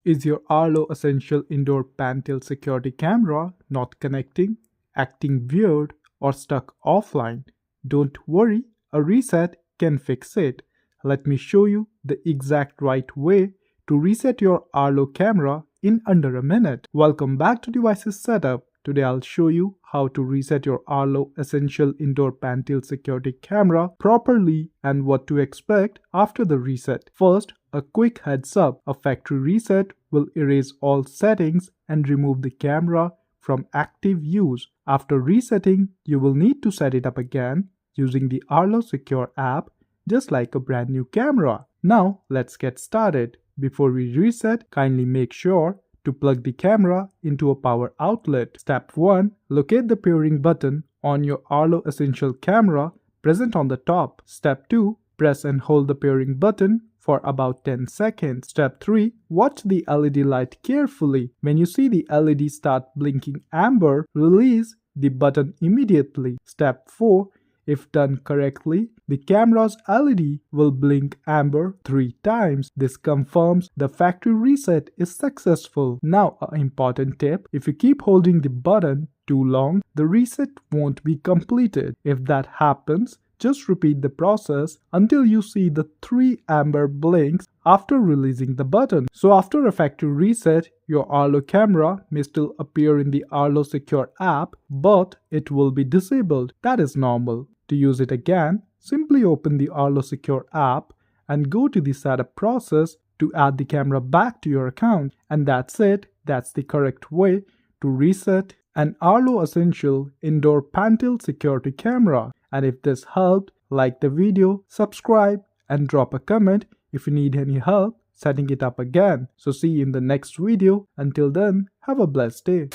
Is your Arlo Essential Indoor Panel Security Camera not connecting, acting weird, or stuck offline? Don't worry, a reset can fix it. Let me show you the exact right way to reset your Arlo camera in under a minute. Welcome back to Devices Setup. Today I'll show you how to reset your Arlo Essential Indoor Panel Security Camera properly and what to expect after the reset. First, a quick heads up, a factory reset will erase all settings and remove the camera from active use. After resetting, you will need to set it up again using the Arlo Secure app, just like a brand new camera. Now, let's get started. Before we reset, kindly make sure to plug the camera into a power outlet. Step 1. Locate the pairing button on your Arlo Essential camera present on the top. Step 2. Press and hold the pairing button for about 10 seconds. Step 3. Watch the LED light carefully. When you see the LED start blinking amber, release the button immediately. Step 4. If done correctly, the camera's LED will blink amber 3 times. This confirms the factory reset is successful. Now, an important tip: if you keep holding the button too long, the reset won't be completed. If that happens, just repeat the process until you see the 3 amber blinks after releasing the button. So after a factory reset, your Arlo camera may still appear in the Arlo Secure app, but it will be disabled. That is normal. To use it again, simply open the Arlo Secure app and go to the setup process to add the camera back to your account. And that's it. That's the correct way to reset an Arlo Essential Indoor Panel Security Camera. And if this helped, like the video, subscribe, and drop a comment if you need any help setting it up again. So see you in the next video. Until then, have a blessed day.